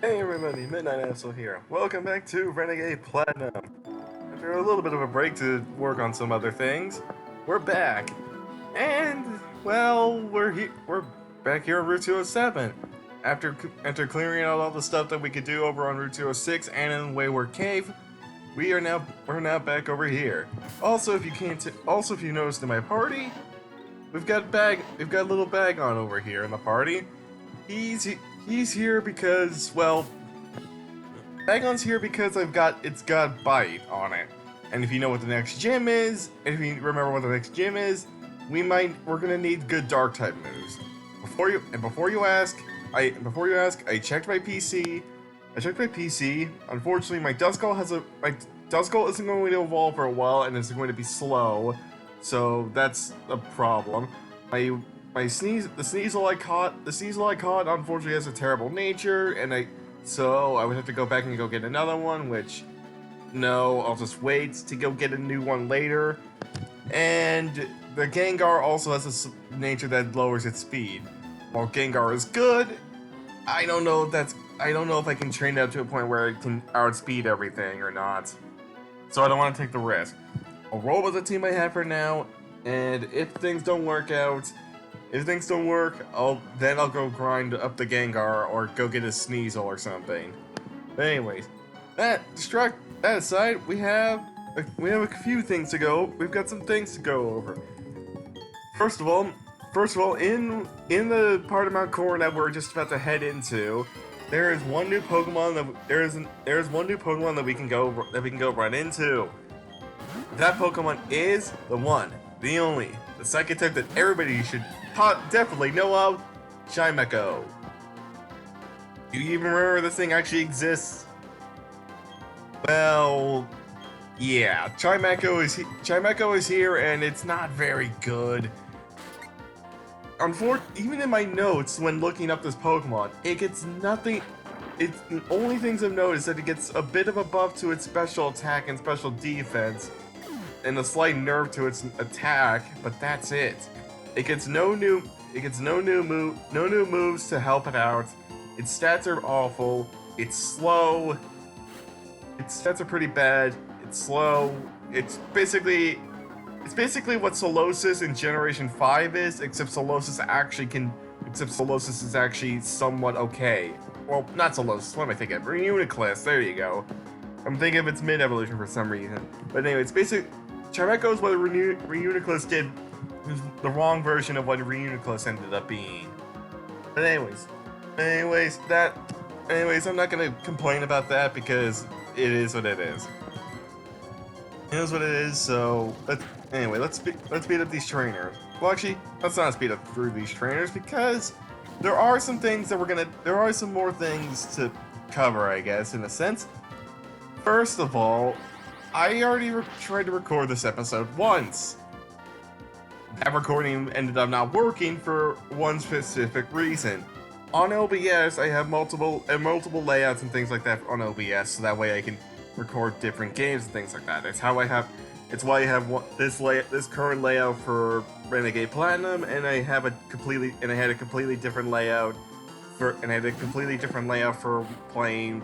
Hey everybody, Midnight Asshole here. Welcome back to Renegade Platinum. After a little bit of a break to work on some other things, we're back. And, well, we're back here on Route 207. After clearing out all the stuff that we could do over on Route 206 and in Wayward Cave, we're now back over here. Also, if you noticed in my party, we've got a little bag on over here in the party. He's he's here because, well, Bagon's here because it's got Bite on it. And if you know what the next gym is, and if you remember what the next gym is, we're gonna need good dark type moves. Before you ask, I checked my PC. Unfortunately, my Duskull isn't going to evolve for a while, and it's going to be slow. So that's a problem. The Sneasel I caught, unfortunately has a terrible nature, so I would have to go back and go get another one, which, no, I'll just wait to go get a new one later. And the Gengar also has a nature that lowers its speed. While Gengar is good, I don't know if I can train that to a point where it can outspeed everything or not. So I don't want to take the risk. I'll roll with the team I have for now, and if things don't work, I'll go grind up the Gengar or go get a Sneasel or something. But anyways, that aside, we have a few things to go. We've got some things to go over. First of all, in the part of Mount Core that we're just about to head into, there is one new Pokemon that we can go run into. That Pokemon is the one, the only, the psychic type that everybody should definitely know of, Chimecho. Do you even remember this thing actually exists? Well, yeah, Chimecho is here, and it's not very good. Even in my notes when looking up this Pokemon, it gets nothing. It's the only things I've noticed that it gets a bit of a buff to its special attack and special defense, and a slight nerf to its attack, but that's it. It gets no new moves to help it out. Its stats are awful. It's slow. Its stats are pretty bad. It's slow. It's basically what Solosis in Generation 5 is, except Solosis is actually somewhat okay. Well, not Solosis, what am I thinking of? Reuniclus, there you go. I'm thinking of its mid-evolution for some reason. But anyway, it's basically Chimecho is what Reuniclus did. It was the wrong version of what Reuniclus ended up being. But anyways, I'm not gonna complain about that because it is what it is. It is what it is. So let's speed up these trainers. Well, actually, let's not speed up through these trainers because there are some more things to cover, I guess, in a sense. First of all, I already tried to record this episode once. That recording ended up not working for one specific reason. On OBS, I have multiple layouts and things like that on OBS, so that way I can record different games and things like that. It's why I have this current layout for Renegade Platinum, and I had a completely different layout for playing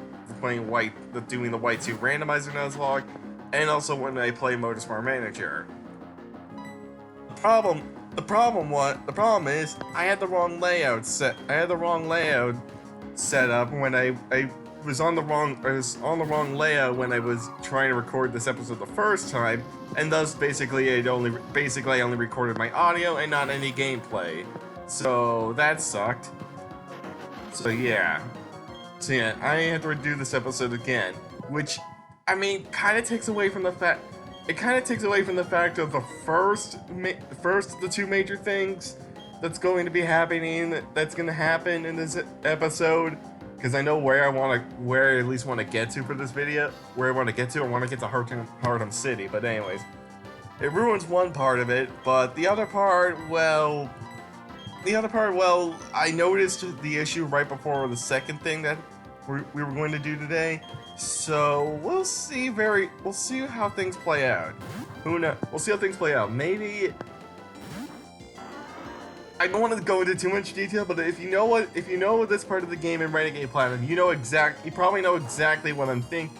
doing the White 2 randomizer Nuzlocke, and also when I play Motorsmart Manager. The problem is I had the wrong layout set up when I was on the wrong layout when I was trying to record this episode the first time, and thus basically I only recorded my audio and not any gameplay. So that sucked. So yeah, I had to redo this episode again, which, I mean, kind of takes away from the fact of the two major things that's going to happen in this episode, because I know where I at least want to get to for this video. I want to get to Heartham City, but anyways, it ruins one part of it, but the other part, well, I noticed the issue right before the second thing that we were going to do today, so we'll see how things play out. Who knows? We'll see how things play out. Maybe I don't want to go into too much detail, but if you know this part of the game in Renegade Platinum, you probably know exactly what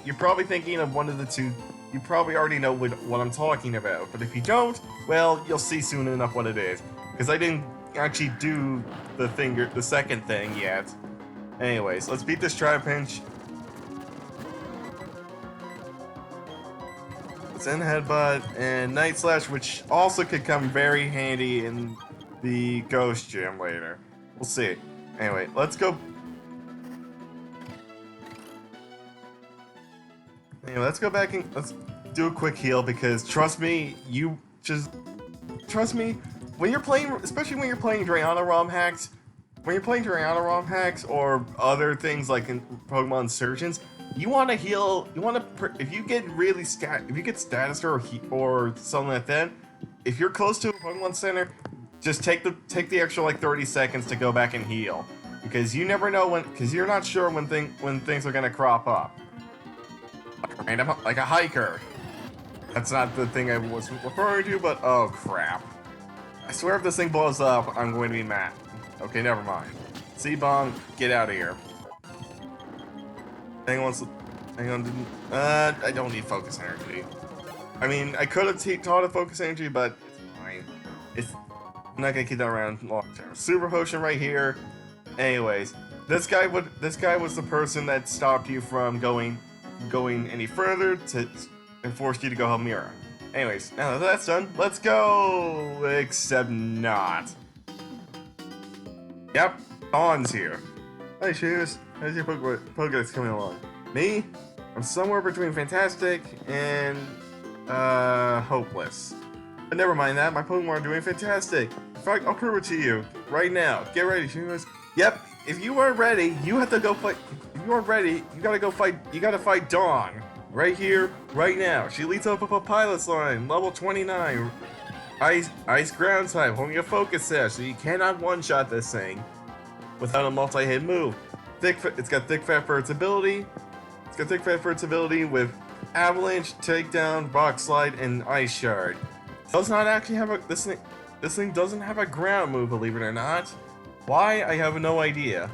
you're probably thinking of one of the two. You probably already know what I'm talking about, but if you don't, well, you'll see soon enough what it is. Because I didn't actually do the second thing yet. Anyways, let's beat this Trapinch. Let's end Headbutt and Night Slash, which also could come very handy in the Ghost Gym later. We'll see. Anyway, let's go. Anyway, let's go back and let's do a quick heal because trust me, when you're playing, especially when you're playing ROM hacks, or other things like in Pokemon Surgeons, you want to heal. If you get status or something like that, if you're close to a Pokemon Center, just take the extra like 30 seconds to go back and heal, because you never know because you're not sure when things are gonna crop up. Like a hiker. That's not the thing I was referring to, but oh crap. I swear if this thing blows up, I'm going to be mad. Okay, never mind. C-Bomb, get out of here. Hang on, I don't need focus energy. I mean, I could have taught it focus energy, but it's fine. I'm not gonna keep that around long term. Super Potion right here. Anyways, this guy was the person that stopped you from going any further and forced you to go help Mira. Anyways, now that that's done, let's go! Except not. Yep, Dawn's here. Hey, Shoes. How's your Pokedex coming along? Me? I'm somewhere between fantastic and, hopeless. But never mind that, my Pokemon are doing fantastic. In fact, I'll prove it to you. Right now. Get ready, Shoes. Yep, if you aren't ready, you have to go fight. If you aren't ready, you gotta fight Dawn. Right here, right now. She leads up a pilot's line, level 29. Ice ground type, holding a focus sash, so you cannot one-shot this thing without a multi-hit move. It's got thick fat for its ability. With Avalanche, Takedown, Rock Slide, and Ice Shard. Does not actually have this thing doesn't have a ground move, believe it or not. Why? I have no idea.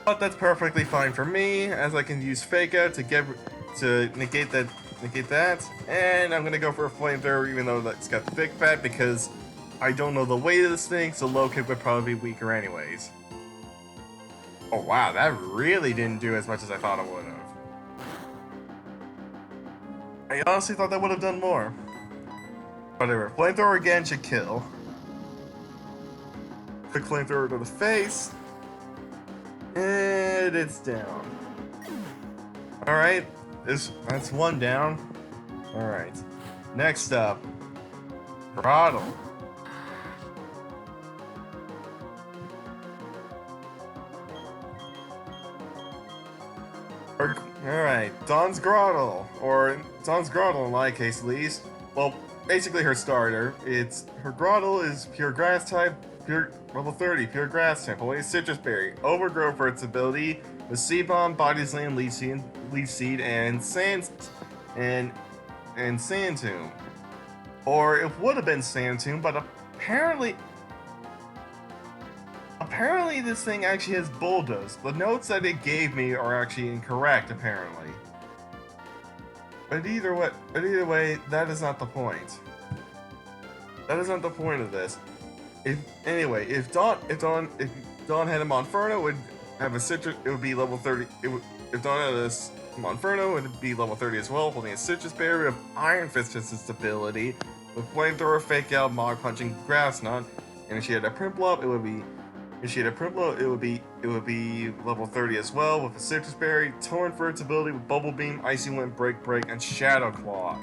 But that's perfectly fine for me, as I can use Fake Out to negate that. And I'm gonna go for a Flamethrower, even though it's got thick fat, because I don't know the weight of this thing, so low kick would probably be weaker anyways. Oh wow, that really didn't do as much as I thought it would have. I honestly thought that would have done more. Whatever, Flamethrower again should kill. Quick Flamethrower to the face. And it's down. Alright, that's one down. Alright. Next up, Throttle. Alright, Dawn's Grottle, or Dawn's Grottle in my case at least. Well, basically her starter. Her Grottle is pure grass type, level 30, pure grass type, only a Citrus Berry. Overgrow for its ability with C-Bomb, Body Slam, Leaf Seed, and Sand Tomb. Or it would have been Sand Tomb, but apparently this thing actually has Bulldoze. The notes that it gave me are actually incorrect, apparently. But either way, that is not the point. That is not the point of this. If Dawn had a Monferno, it would have a Citrus. It would be level 30. If Dawn had a Monferno, it would be level 30 as well, holding a Citrus Berry of Iron Fist as its ability, with Flamethrower, Fake Out, Mog Punching, Grass Knot, and if she had a Prinplup, it would be level 30 as well, with a Citrus Berry, Torn for its ability with Bubble Beam, Icy Wind, Break, and Shadow Claw.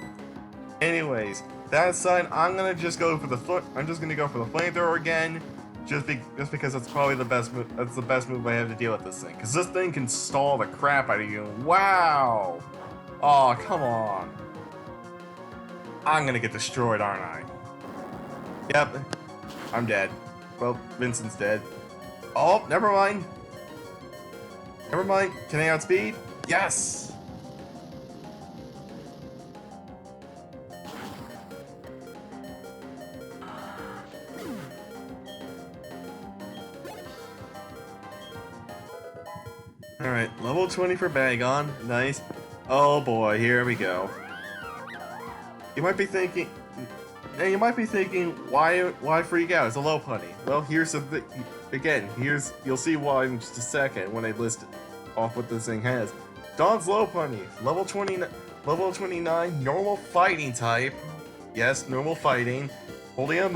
Anyways, that aside, I'm just gonna go for the Flamethrower again, just because that's probably the best move. That's the best move I have to deal with this thing, because this thing can stall the crap out of you. Wow! Oh, come on! I'm gonna get destroyed, aren't I? Yep, I'm dead. Well, Vincent's dead. Oh, never mind. Can I outspeed? Yes! Alright, level 20 for Bagon. Nice. Oh boy, here we go. You might be thinking, why freak out? It's a low putty. Well, here's the again. You'll see why in just a second when I list off what this thing has. Dawn's low putty, level 29, normal fighting type. Yes, normal fighting. Holding a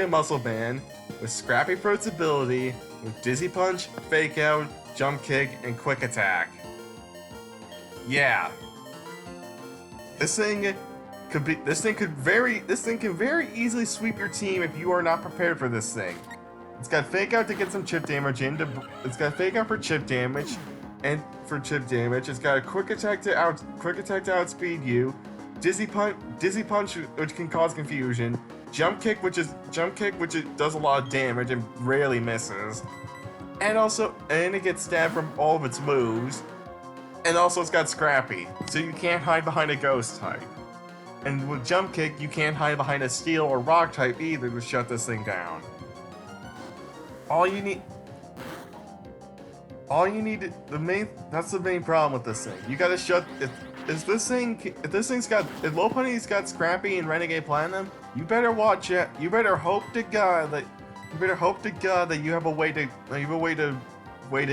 muscle band with Scrappy Fruit's ability with Dizzy Punch, Fake Out, Jump Kick, and Quick Attack. Yeah. This thing can very easily sweep your team if you are not prepared for this thing. It's got Fake Out to get some chip damage it's got Fake Out for chip damage It's got a Quick Attack to outspeed you, Dizzy Punch which can cause confusion, Jump Kick which does a lot of damage and rarely misses. And it gets stabbed from all of its moves. And also it's got Scrappy, so you can't hide behind a Ghost type. And with Jump Kick, you can't hide behind a Steel or Rock type either to shut this thing down. That's the main problem with this thing. You gotta shut, if Low Putty's got Scrappy and Renegade Platinum, you better watch it. You better hope to God that you have a way to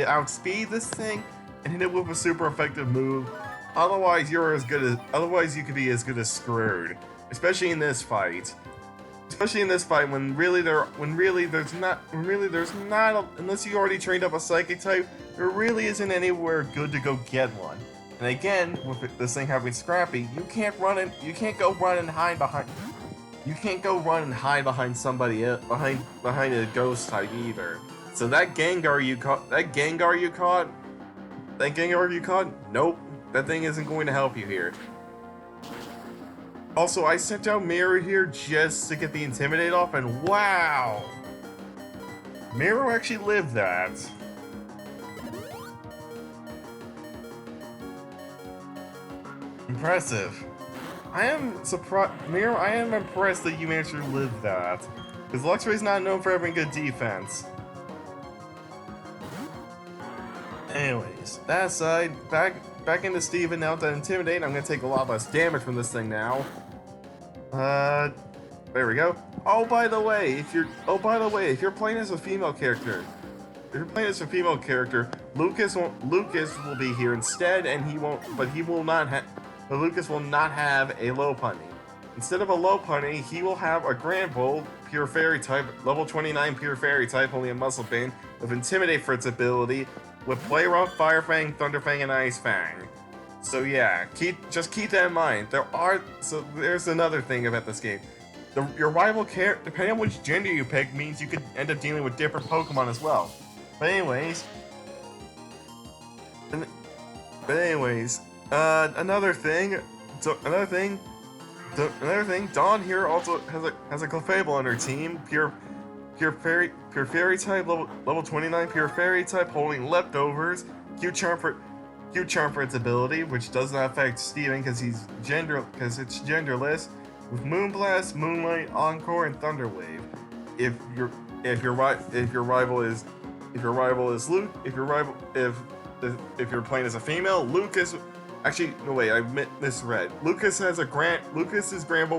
outspeed this thing and hit it with a super effective move. Otherwise, you could be as good as screwed. Especially in this fight. When really there's not, unless you already trained up a Psychic type, there really isn't anywhere good to go get one. And again, with this thing having Scrappy, you can't go run and hide behind somebody else, behind a Ghost type either. So that Gengar you caught, nope, that thing isn't going to help you here. Also, I sent out Mirror here just to get the Intimidate off, and wow! Mirror actually lived that. Impressive. I am surprised, Mirror, I am impressed that you managed to live that. Because Luxray's not known for having good defense. Anyways, that aside, back into Steven now to Intimidate. I'm gonna take a lot less damage from this thing now. There we go. Oh, by the way, if you're playing as a female character, Lucas will be here instead, and Lucas will not have a low punny. Instead of a low punny, he will have a Grand Bull, pure fairy type, level 29 pure fairy type, only a muscle band, with Intimidate for its ability, with Play Rough, Fire Fang, Thunder Fang, and Ice Fang. So yeah, just keep that in mind. There's another thing about this game. Your rival character, depending on which gender you pick, means you could end up dealing with different Pokemon as well. But anyways, another thing, Dawn here also has a Clefable on her team, pure fairy type, level 29 pure fairy type, holding leftovers, Q-Charm for its ability, which does not affect Steven because it's genderless, with Moonblast, Moonlight, Encore, and Thunder Wave. If you're playing as a female, Lucas. Actually, no wait, I misread. Lucas's Grand Bull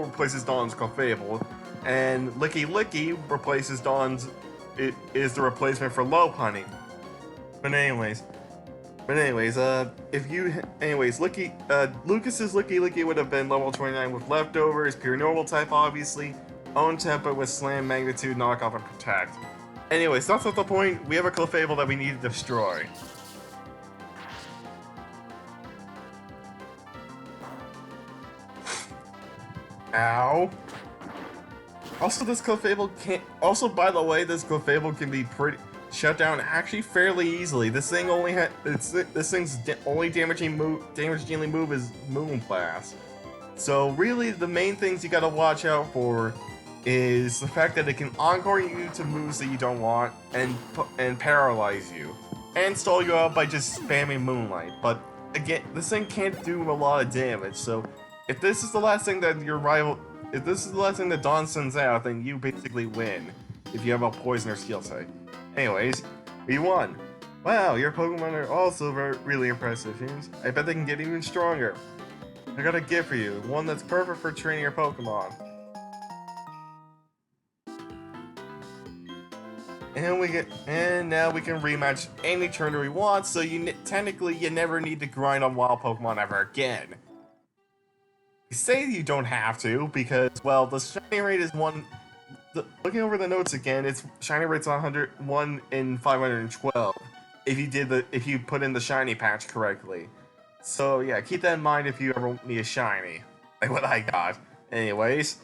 replaces Dawn's Clefable, and Licky Licky replaces Dawn's. It is the replacement for Low Punny. Lucas's Licky Licky would have been level 29 with leftovers, pure normal type, obviously, own tempo with Slam, Magnitude, Knockoff, and Protect. Anyways, that's not the point. We have a Clefable that we need to destroy. Ow. Also, this Clefable can't. Also, by the way, this Clefable can be shut down actually fairly easily. This thing's only damage dealing move is Moonblast. So really, the main things you gotta watch out for is the fact that it can encore you to moves that you don't want and paralyze you, and stall you out by just spamming Moonlight. But again, this thing can't do a lot of damage. So if this is the last thing that Dawn sends out, then you basically win if you have a Poison or Steel type. Anyways, we won. Wow, your Pokemon are also really impressive, James. I bet they can get even stronger. I got a gift for you, one that's perfect for training your Pokemon. And now we can rematch any trainer we want, so technically you never need to grind on wild Pokemon ever again. You say you don't have to, because, well, the shiny rate is looking over the notes again, its shiny rate's 101 in 512. If you put in the shiny patch correctly. So yeah, keep that in mind if you ever need a shiny. Like what I got. Anyways.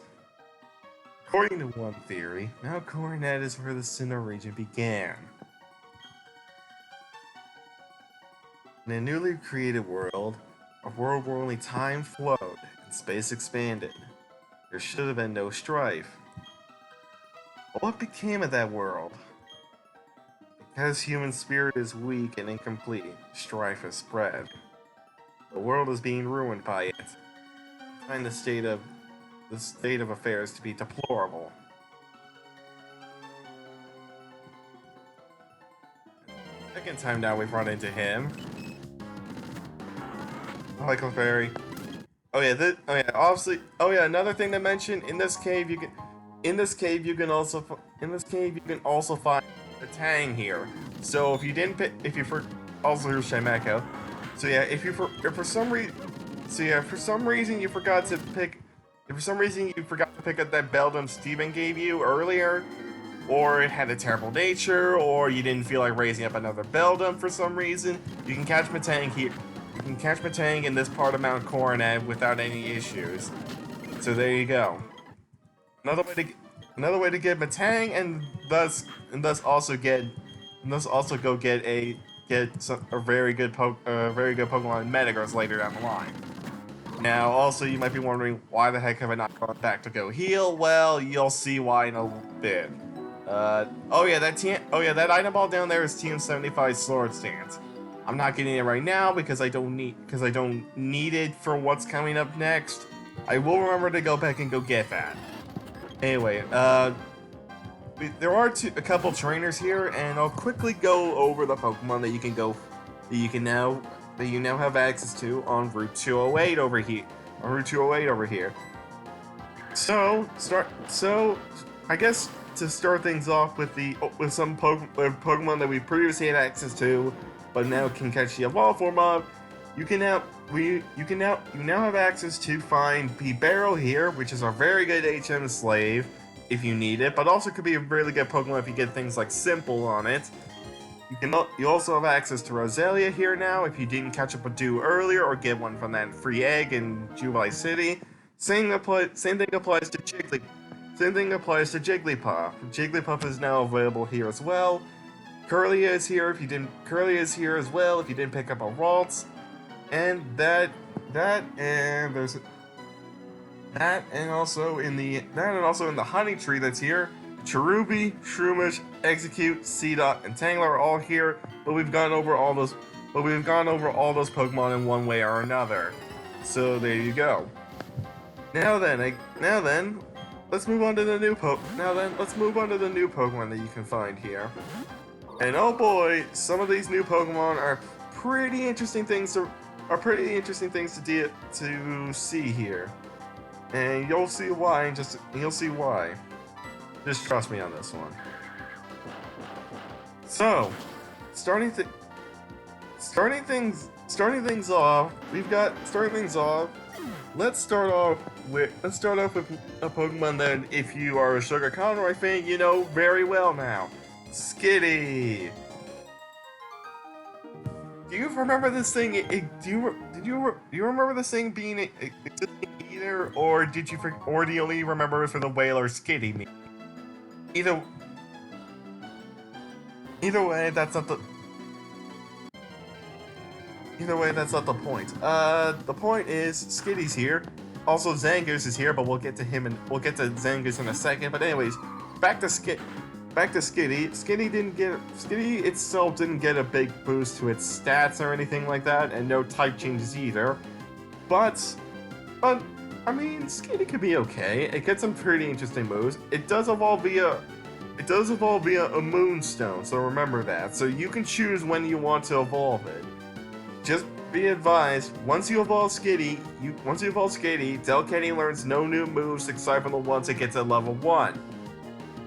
According to one theory, Mount Coronet is where the Sinnoh region began. In a newly created world, a world where only time flowed and space expanded, there should have been no strife. But what became of that world? Because human spirit is weak and incomplete, strife has spread. The world is being ruined by it. I find the state of affairs to be deplorable. Second time now we've run into him. Hi, Clefairy. Another thing to mention, in this cave you can also find a Tang here. So if you didn't pick, also here's Shimeko. So yeah, for some reason you forgot to pick up that Beldum Steven gave you earlier, or it had a terrible nature, or you didn't feel like raising up another Beldum for some reason, you can catch Metang here. You can catch Metang in this part of Mount Coronet without any issues. So there you go. Another way to get Metang, and thus also get a very good Pokemon Metagross later down the line. Now, also, you might be wondering, why the heck have I not gone back to go heal? Well, you'll see why in a bit. That item ball down there is TM75 Sword Stance. I'm not getting it right now because I don't need it for what's coming up next. I will remember to go back and go get that. Anyway, there are a couple trainers here, and I'll quickly go over the Pokemon that you now have access to on Route 208 over here. So I guess to start things off with some Pokemon that we previously had access to, but now can catch the evolved form of, you now have access to find Peebarrow here, which is a very good HM slave if you need it, but also could be a really good Pokemon if you get things like Simple on it. You also have access to Roselia here now if you didn't catch up with Dew earlier or get one from that free egg in Jubilee City. Same thing applies to Jigglypuff. Jigglypuff is now available here as well. Curlia is here as well if you didn't pick up a Ralts. And also in the Honey Tree that's here. Cherubi, Shroomish, Execute, Seedot, and Tangler are all here, but we've gone over all those Pokemon in one way or another. So there you go. Now then, let's move on to the new Pokemon that you can find here. And oh boy, some of these new Pokemon are pretty interesting things to see here. And you'll see why. Just trust me on this one. So, starting things off. Let's start off with a Pokemon that, if you are a Sugar Conroy fan, you know very well now. Skitty. Do you remember this thing? Do you remember this thing being existing either, or do you only remember it for the Whaler Skitty? Either way, that's not the point. The point is Skitty's here. Also, Zangoose is here, but we'll get to Zangoose in a second. But anyways, back to Skitty. Skitty itself didn't get a big boost to its stats or anything like that, and no type changes either. But I mean, Skitty could be okay. It gets some pretty interesting moves. It does evolve via it does evolve via a moonstone, so remember that. So you can choose when you want to evolve it. Just be advised, once you evolve Skitty, Delcatty learns no new moves aside from the ones it gets at level 1.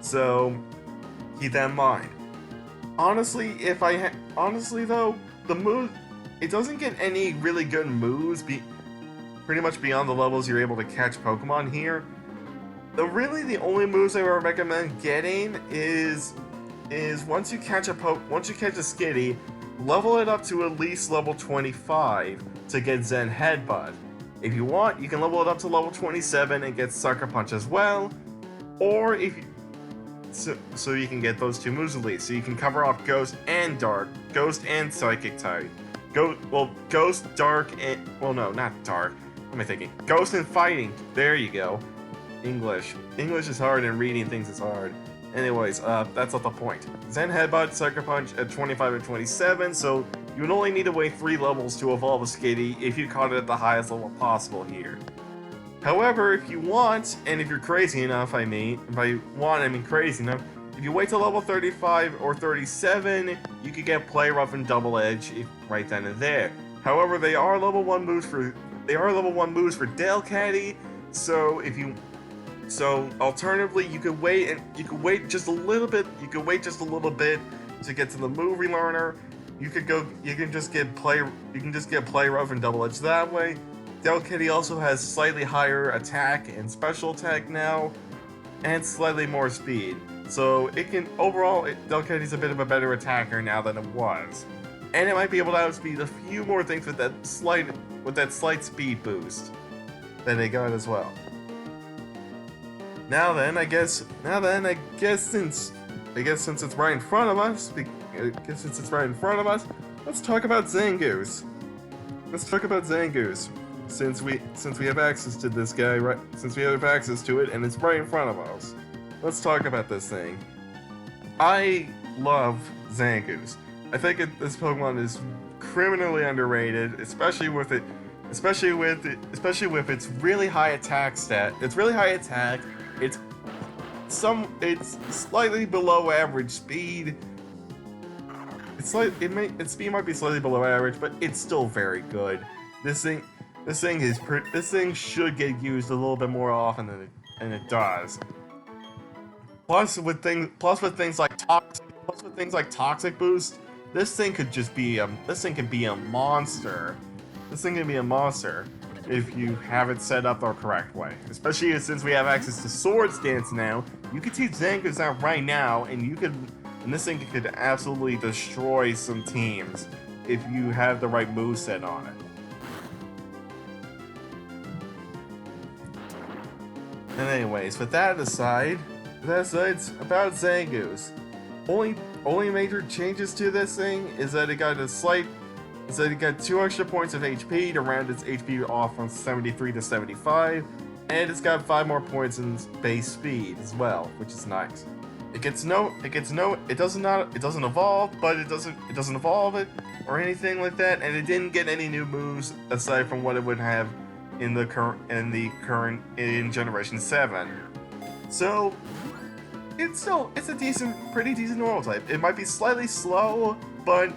So keep that in mind. Honestly, though, the move, it doesn't get any really good moves pretty much beyond the levels you're able to catch Pokemon here. The only moves I would recommend getting is once you catch a Skitty, level it up to at least level 25 to get Zen Headbutt. If you want, you can level it up to level 27 and get Sucker Punch as well, or so you can get those two moves at least. So you can cover off Ghost and Dark, Ghost and Psychic type. Ghost, Dark, and no, not Dark. What am I thinking? Ghost and Fighting. There you go. English is hard and reading things is hard. Anyways, that's not the point. Zen Headbutt, Sucker Punch at 25 and 27, so you would only need to wait 3 levels to evolve a Skitty if you caught it at the highest level possible here. However, if you want, and if you're crazy enough, I mean crazy enough, if you wait till level 35 or 37, you could get Play Rough and Double Edge right then and there. However, they are level 1 moves for Delcatty, so alternatively, you could wait just a little bit to get to the move relearner. You can just get Play Rough and Double Edge that way. Delcatty also has slightly higher attack and special attack now, and slightly more speed. So Delcatty's a bit of a better attacker now than it was. And it might be able to outspeed a few more things with that slight speed boost that they got as well. I guess since it's right in front of us, let's talk about Zangoose. Since we have access to this guy, right? Since we have access to it, and it's right in front of us. Let's talk about this thing. I love Zangoose. I think this Pokemon is criminally underrated, especially with its really high attack stat. It's really high attack. It's slightly below average speed. Its speed might be slightly below average, but it's still very good. This thing should get used a little bit more often than it does. Plus with things like Toxic Boost, this thing can be a monster. This thing can be a monster if you have it set up the correct way. Especially since we have access to Swords Dance now, you can teach Zangoose out right now, and this thing could absolutely destroy some teams if you have the right moveset on it. And anyways, with that aside, about Zangoose. Only major changes to this thing is that it got 2 extra points of HP to round its HP off from 73 to 75, and it's got 5 more points in base speed as well, which is nice. It doesn't evolve, but it doesn't evolve it or anything like that, and it didn't get any new moves aside from what it would have in Generation 7. So it's a pretty decent normal type. It might be slightly slow, but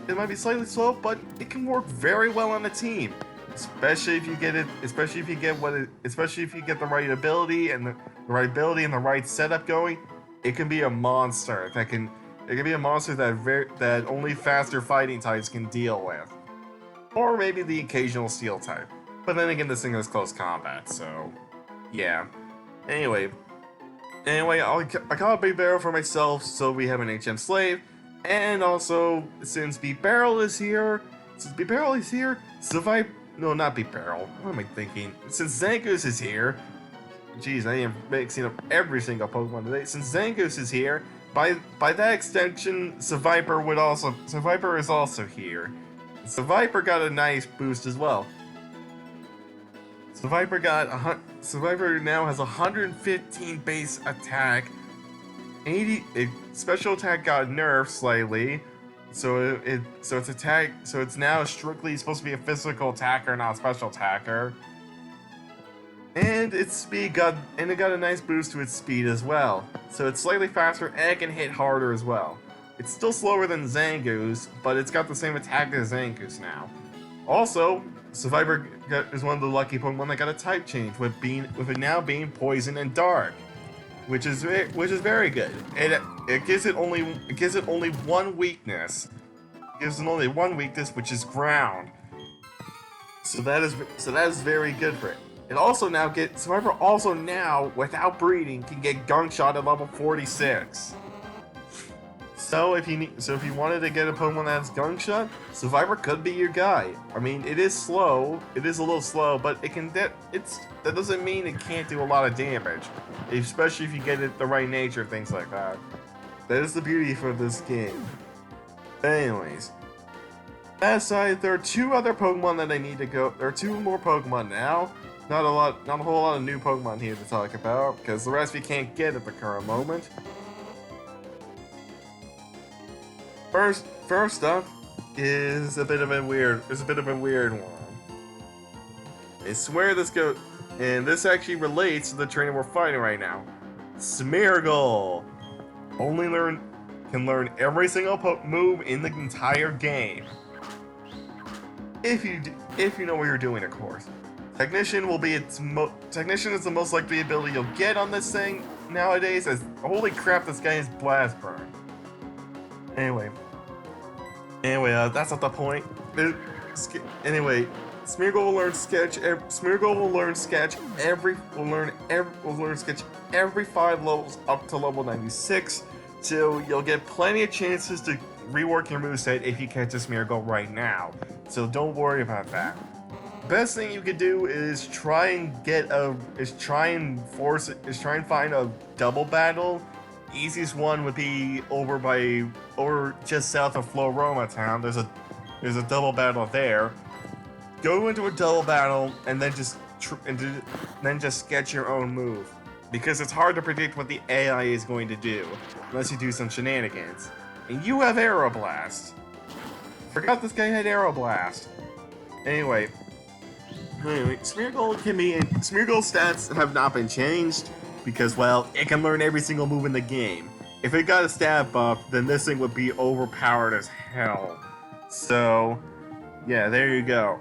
it can work very well on a team. Especially if you get the right ability and the right setup going, it can be a monster that only faster fighting types can deal with. Or maybe the occasional steel type. But then again, this thing has close combat, so yeah. Anyway, I caught a big barrel for myself, so we have an HM slave. And also, since Beat Barrel is here, not Beat Barrel, what am I thinking? Since Zangoose is here, jeez, I am mixing up every single Pokemon today. Since Zangoose is here, by that extension, Seviper is also here. Seviper got a nice boost as well. Seviper now has 115 base attack. 80 special attack got nerfed slightly, so it's now strictly supposed to be a physical attacker, not a special attacker. And its speed got a nice boost to its speed as well. So it's slightly faster and it can hit harder as well. It's still slower than Zangoose, but it's got the same attack as Zangoose now. Also, Survivor is one of the lucky Pokemon that got a type change, with it now being Poison and Dark, which is very good. It gives it only one weakness. It gives it only one weakness, which is Ground. So that is very good for it. It also now Survivor also now, without breeding, can get Gunk Shot at level 46. So if you wanted to get a Pokemon that's Gunk Shot, Survivor could be your guy. I mean, it is slow. It is a little slow, but that doesn't mean it can't do a lot of damage, especially if you get it the right nature, things like that. That is the beauty for this game. Anyways, that aside, there are two other Pokemon that I need to go. There are two more Pokemon now. Not a whole lot of new Pokemon here to talk about, because the rest we can't get at the current moment. First up is a bit of a weird one. I swear this actually relates to the trainer we're fighting right now. Smeargle can learn every single move in the entire game. If you know what you're doing, of course. Technician is the most likely ability you'll get on this thing nowadays, as holy crap, this guy is Blast Burn. Anyway, that's not the point. Anyway, Smeargle will learn Sketch. Smeargle will learn Sketch every 5 levels up to level 96. So you'll get plenty of chances to rework your moveset if you catch a Smeargle right now. So don't worry about that. Best thing you could do is try and find a double battle. Easiest one would be over just south of Floroma Town. There's a double battle there. Go into a double battle and then just sketch your own move, because it's hard to predict what the AI is going to do unless you do some shenanigans. And you have Aeroblast. Forgot this guy had Aeroblast. Anyway, Smeargle stats have not been changed because, well, it can learn every single move in the game. If it got a stat buff, then this thing would be overpowered as hell. So, yeah, there you go.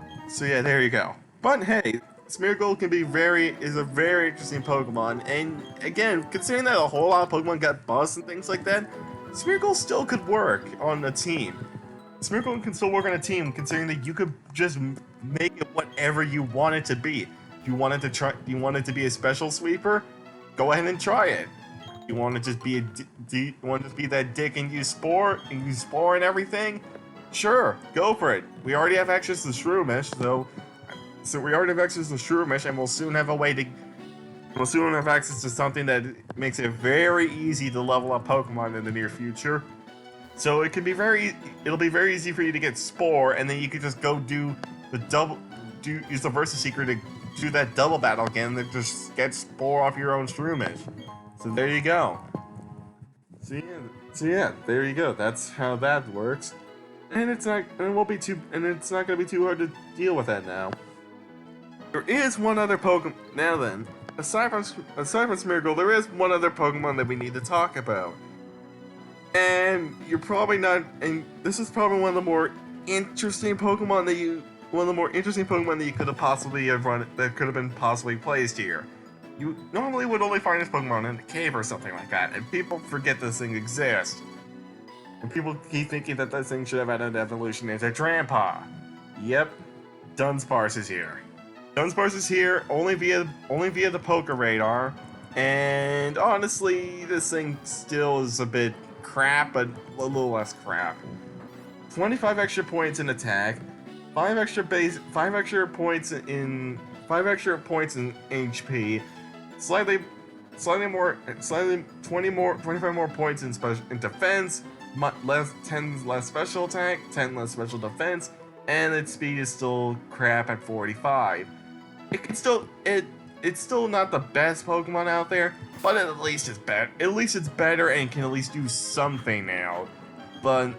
But hey, Smeargle is a very interesting Pokemon, and again, considering that a whole lot of Pokemon got buffs and things like that, Smeargle still could work on a team. Smeargle can still work on a team, considering that you could just make it whatever you want it to be. You want it to be a special sweeper? Go ahead and try it. You want to just be that dick and use spore and everything? Sure, go for it. We already have access to Shroomish, and we'll soon have access to something that makes it very easy to level up Pokemon in the near future. So it'll be very easy for you to get Spore, and then you can just go use the Versus Secret to do that double battle again, and then just get Spore off your own Shroomish. So there you go. So yeah, there you go. That's how that works. And it's not going to be too hard to deal with that now. There is one other Pokemon. Now then, aside from Smeargle, there is one other Pokemon that we need to talk about. And this is probably one of the more interesting Pokemon that you could have been possibly placed here. You normally would only find this Pokemon in a cave or something like that, and people forget this thing exists. And people keep thinking that this thing should have had an evolution into Drampa. Yep, Dunsparce is here. Dunsparce is here only via the Poké Radar, and honestly, this thing still is a bit crap, but a little less crap. 25 extra points in attack, 5 extra points in HP, slightly more 25 more points in defense, 10 less special attack, 10 less special defense, and its speed is still crap at 45. It's still not the best Pokemon out there, but at least it's better. At least it's better and can at least do something now. But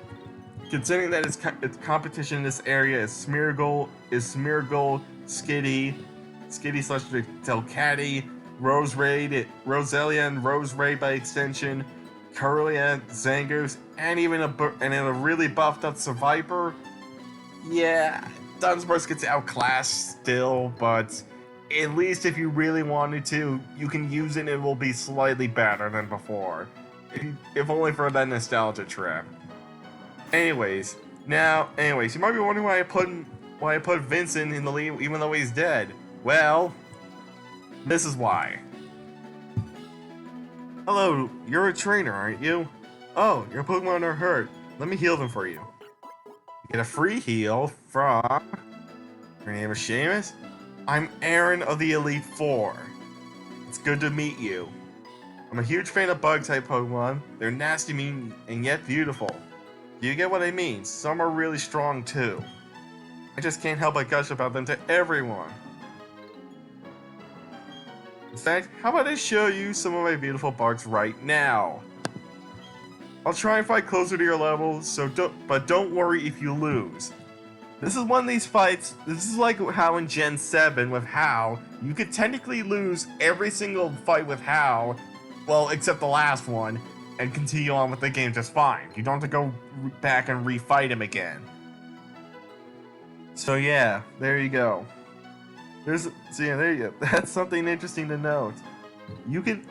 considering that its competition in this area is Smeargle, Skitty, Skitty slash Delcatty, Roselia and Roserade by extension, Curlia, Zangoose, and even a really buffed up Survivor. Yeah, Dunsparce gets outclassed still, but at least if you really wanted to, you can use it and it will be slightly better than before. If only for that nostalgia trip. Anyways, you might be wondering why I put Vincent in the lead even though he's dead. Well, this is why. Hello, you're a trainer, aren't you? Oh, your Pokemon are hurt. Let me heal them for you. Get a free heal from... Your name is Seamus? I'm Aaron of the Elite Four. It's good to meet you. I'm a huge fan of bug-type Pokemon. They're nasty, mean, and yet beautiful. Do you get what I mean? Some are really strong too. I just can't help but gush about them to everyone. In fact, how about I show you some of my beautiful bugs right now? I'll try and fight closer to your level, but don't worry if you lose. This is one of these fights, this is like how in Gen 7 with Hal, you could technically lose every single fight with Hal, well, except the last one, and continue on with the game just fine. You don't have to go back and refight him again. So yeah, there you go. There you go. That's something interesting to note. We get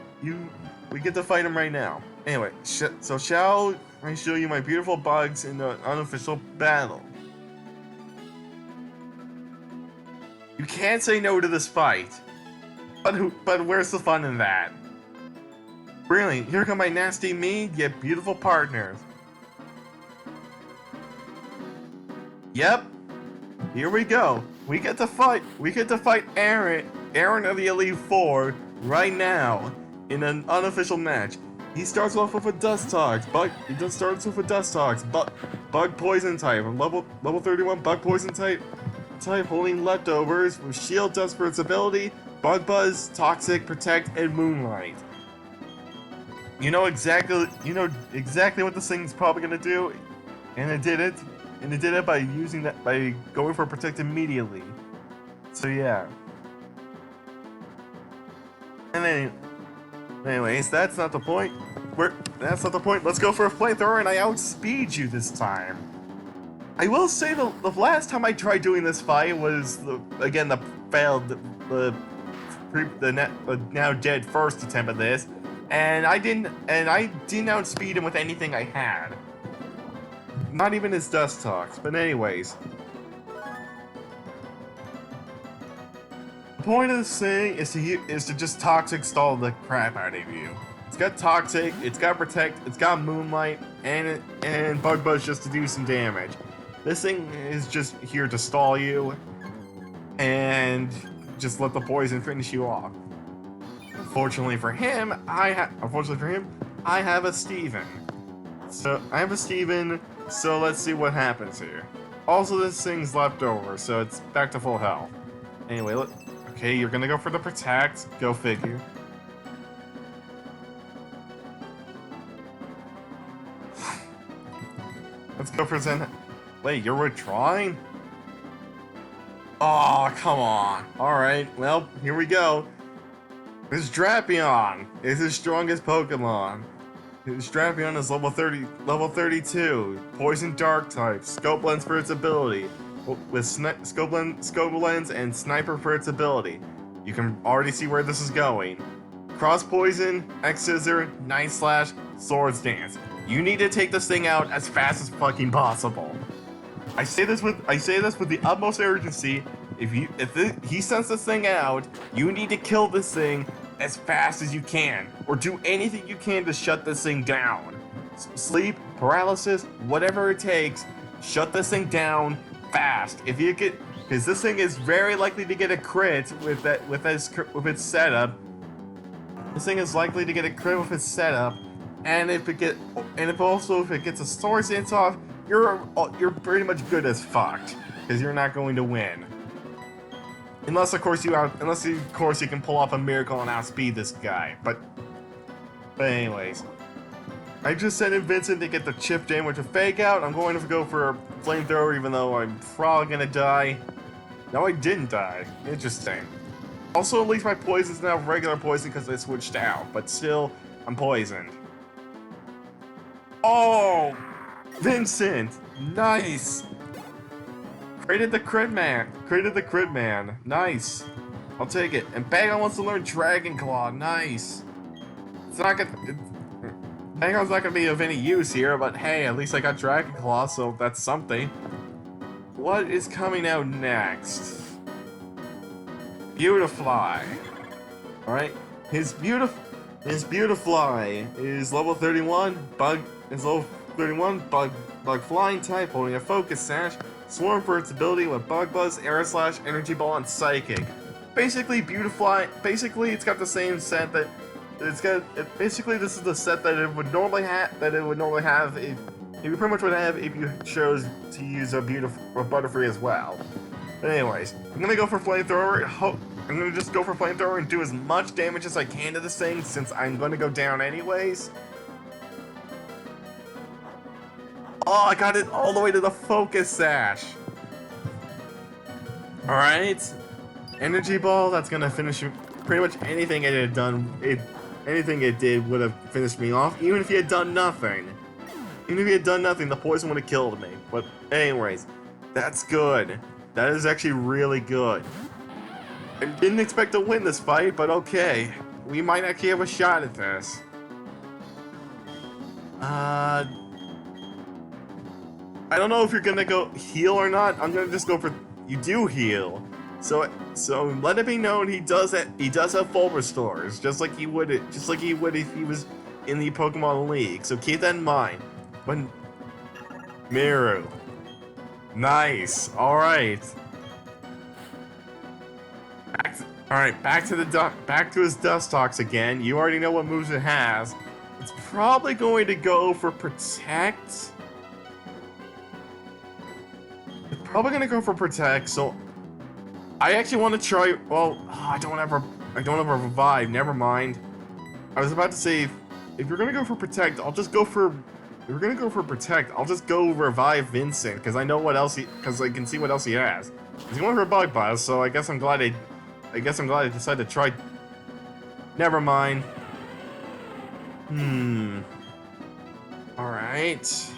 to fight him right now. Anyway, so shall I show you my beautiful bugs in an unofficial battle? You can't say no to this fight. But where's the fun in that? Really, here come my nasty, mean, yet beautiful partners. Yep. Here we go. We get to fight Aaron of the Elite Four right now in an unofficial match. He starts off with a Dustox, Bug Poison type, level 31 Bug Poison type holding leftovers with Shield, Dust for its ability, Bug Buzz, Toxic, Protect, and Moonlight. You know exactly what this thing's probably gonna do, and it did it. And it did it by going for Protect immediately. So yeah. And then, anyways, that's not the point. Let's go for a flamethrower, and I outspeed you this time. I will say the last time I tried doing this fight was the now dead first attempt at this, and I didn't outspeed him with anything I had. Not even his Dustox, but anyways. The point of this thing is to just Toxic stall the crap out of you. It's got Toxic, it's got Protect, it's got Moonlight, and Bug Buzz just to do some damage. This thing is just here to stall you, and just let the poison finish you off. Unfortunately for him, I have a Steven. So let's see what happens here. Also, this thing's left over, so it's back to full health. Anyway, okay, you're gonna go for the Protect. Go figure. Let's go for Zen. Wait, you're withdrawing? Oh, come on. Alright, well, here we go. This Drapion is his strongest Pokemon. His Drapion is level 32, Poison Dark type, Scope Lens for its ability, with Scope Lens and Sniper for its ability. You can already see where this is going. Cross Poison, X Scissor, Night Slash, Swords Dance. You need to take this thing out as fast as fucking possible. I say this with the utmost urgency. If he sends this thing out, you need to kill this thing as fast as you can, or do anything you can to shut this thing down. Sleep, paralysis, whatever it takes, shut this thing down fast. Because this thing is very likely to get a crit with its setup. This thing is likely to get a crit with its setup, and if it gets a Swords Dance off, you're pretty much good as fucked, because you're not going to win. Unless of course you can pull off a miracle and outspeed this guy. But anyways, I just sent in Vincent to get the chip damage with Fake Out. I'm going to go for a Flamethrower, even though I'm probably gonna die. No, I didn't die. Interesting. Also, at least my poison's now regular poison because I switched out, but still, I'm poisoned. Oh! Vincent! Nice! Created the crit man. Nice. I'll take it. And Bagon wants to learn Dragon Claw. Nice. It's not gonna... Bagon's not gonna be of any use here, but hey, at least I got Dragon Claw, so that's something. What is coming out next? Beautifly. Alright. His Beautifly is level 31. Bug flying type, holding a focus sash. Swarm for its ability with Bug Buzz, Air Slash, Energy Ball, and Psychic. Basically, Basically, it's got the same set that basically, this is the set that it would normally have. If you pretty much would have if you chose to use a Butterfree as well. But anyways, I'm gonna go for Flamethrower. I'm gonna just go for Flamethrower and do as much damage as I can to this thing, since I'm gonna go down anyways. Oh, I got it all the way to the Focus Sash. Alright. Energy Ball, that's gonna finish pretty much anything it had done. Anything it did would have finished me off, even if he had done nothing. Even if he had done nothing, the poison would have killed me. But anyways, that's good. That is actually really good. I didn't expect to win this fight, but okay. We might actually have a shot at this. I don't know if you're gonna go heal or not. I'm gonna just go for... You do heal. So let it be known he does have full restores, just like he would if he was in the Pokemon League. So keep that in mind. But Miru. Nice. Alright. Back to his Dustox again. You already know what moves it has. It's probably going to go for Protect. Probably gonna go for Protect, so I actually want to try. Well, I don't have a Revive. Never mind. I was about to say, if you're gonna go for Protect, I'll just go for. If you're gonna go for Protect, I'll just go Revive Vincent, because I know what else because I can see what else he has. He's going for a Bug Buzz, so I guess I'm glad I decided to try. Never mind. All right.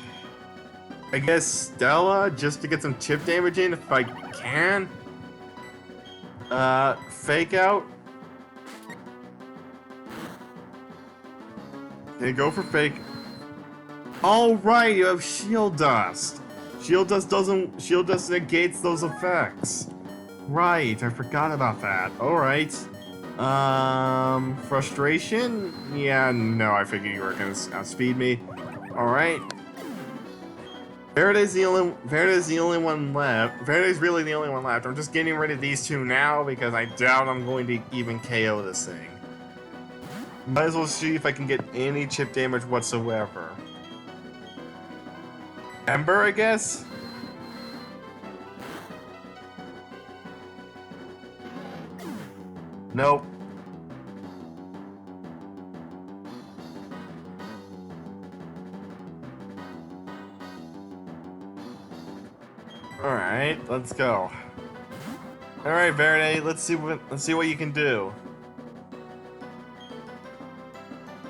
I guess Stella, just to get some chip damage in if I can. Fake Out. Okay, go for Fake. Alright, you have Shield Dust. Shield Dust negates those effects. Right, I forgot about that. Alright. Frustration? Yeah, no, I figured you were gonna speed me. Alright. Faraday's the only one left. Faraday's really the only one left. I'm just getting rid of these two now because I doubt I'm going to even KO this thing. Might as well see if I can get any chip damage whatsoever. Ember, I guess? Nope. Alright, let's go. Alright, Verde, let's see what you can do.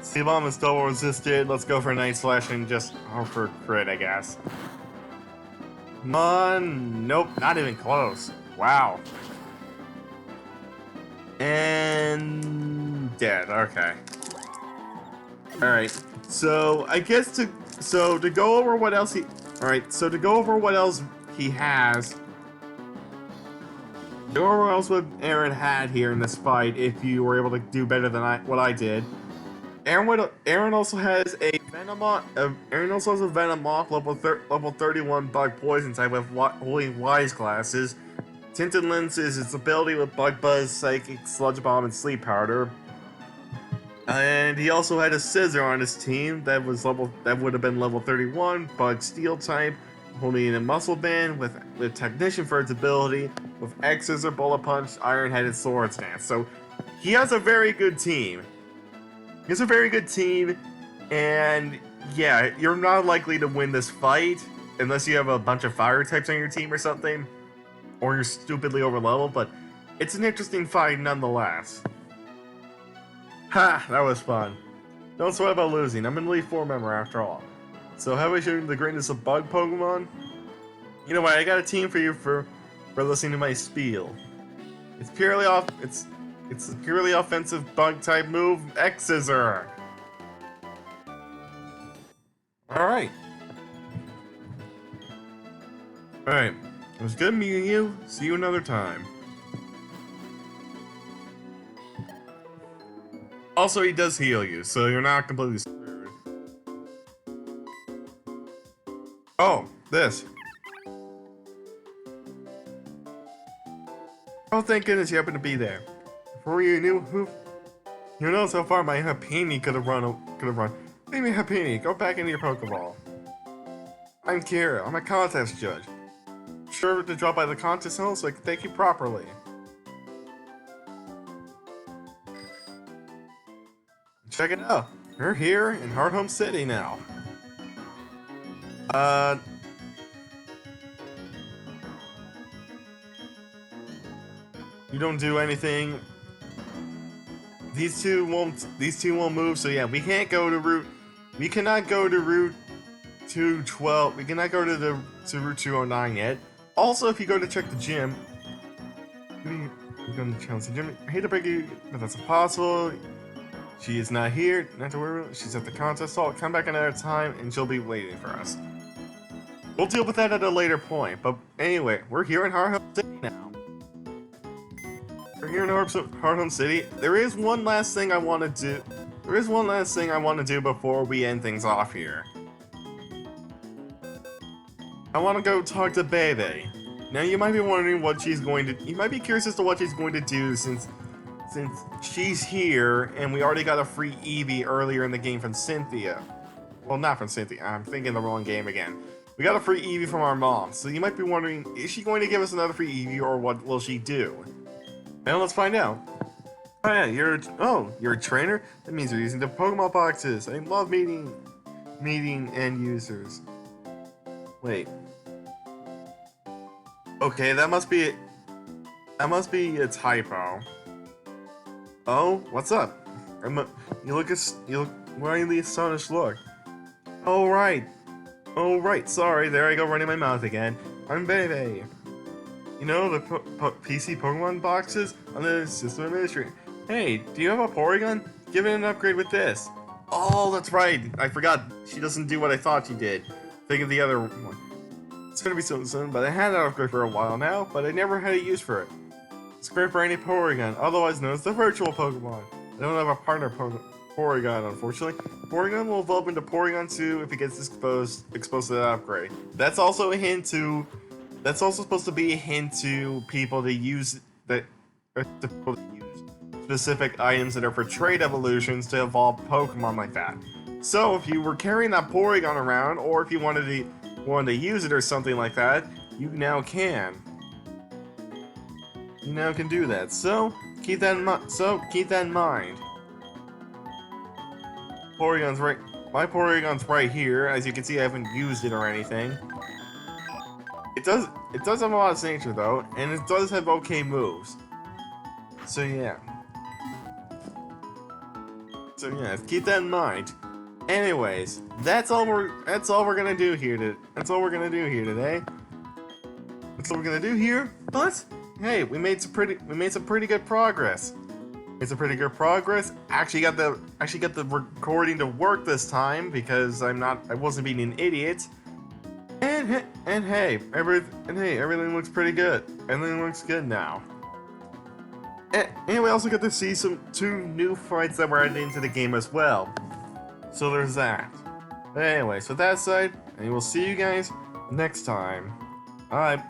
C-Bomb is double resisted. Let's go for Night Slash and just hope for crit, I guess. Come on. Nope, not even close. Wow. And dead. Okay. Alright. So I guess to go over what else he has. Go over what else what Aaron had here in this fight if you were able to do better than what I did. Aaron also has a Venomoth level 31 Bug Poison type with Holy Wise glasses. Tinted Lenses, its ability with Bug Buzz, Psychic, Sludge Bomb, and Sleep Powder. And he also had a Scissor on his team that would have been level 31 Bug Steel type, holding a Muscle Band with Technician for its ability, with X Scissor, Bullet Punch, Iron-Headed Swords Dance. So he has a very good team. And yeah, you're not likely to win this fight unless you have a bunch of fire types on your team or something, or you're stupidly over leveled. But it's an interesting fight nonetheless. Ha! That was fun. Don't sweat about losing. I'm an Elite Four member after all. So have I shown the greatness of bug Pokemon? You know what? I got a team for you for listening to my spiel. It's purely off. It's a purely offensive bug type move, X-Scissor. All right. All right. It was good meeting you. See you another time. Also, he does heal you, so you're not completely screwed. Oh, this. Oh, thank goodness you happened to be there. Before you knew who, you know so far my Happiny could have run. Leave me Happiny. Go back into your Pokeball. I'm Kira. I'm a contest judge. Sure to drop by the contest hall so I can thank you properly. Check it out. We're here in Hardhome City now. You don't do anything. These two won't move, so yeah, we can't go to route. We cannot go to route 212. We cannot go to route 209 yet. Also, if you go to check the gym, you're going to challenge the gym. I hate to break you, but that's impossible. She is not here. Not to worry. She's at the contest hall. Come back another time, and she'll be waiting for us. We'll deal with that at a later point. But anyway, we're here in Hardhome City now. We're here in Hardhome City. There is one last thing I want to do. There is one last thing I want to do before we end things off here. I want to go talk to Bebe. Now you might be wondering what she's going to. You might be curious as to what she's going to do since she's here, and we already got a free Eevee earlier in the game from Cynthia. Well, not from Cynthia. I'm thinking the wrong game again. We got a free Eevee from our mom, so you might be wondering, is she going to give us another free Eevee, or what will she do? Now let's find out. Oh yeah, you're a trainer? That means you're using the Pokemon boxes. I love meeting end users. Wait. Okay, that must be a typo. Oh, what's up? You look wildly astonished look. Oh right, sorry, there I go running my mouth again. I'm Bebe. You know the PC Pokemon boxes on the system administrator. Hey, do you have a Porygon? Give it an upgrade with this. Oh, that's right, I forgot. She doesn't do what I thought she did. Think of the other one. It's gonna be soon, but I had that upgrade for a while now, but I never had a use for it. It's great for any Porygon, otherwise known as the virtual Pokemon. I don't have a partner Porygon, unfortunately. Porygon will evolve into Porygon 2 if it gets exposed to that upgrade. That's also a hint to. That's also supposed to be a hint to people to use specific items that are for trade evolutions to evolve Pokemon like that. So if you were carrying that Porygon around, or if you wanted to use it or something like that, you now can. You now can do that. So keep that in mind. Porygon's right. My Porygon's right here. As you can see, I haven't used it or anything. It does have a lot of signature though, and it does have okay moves. So yeah. Keep that in mind. Anyways, that's all we're gonna do here today. That's all we're gonna do here. But hey, we made some pretty good progress. Actually got the recording to work this time because I wasn't being an idiot. And hey, everything looks pretty good. Everything looks good now. And we also got to see two new fights that were added into the game as well. So there's that. Anyways, with that said, and we'll see you guys next time. Bye.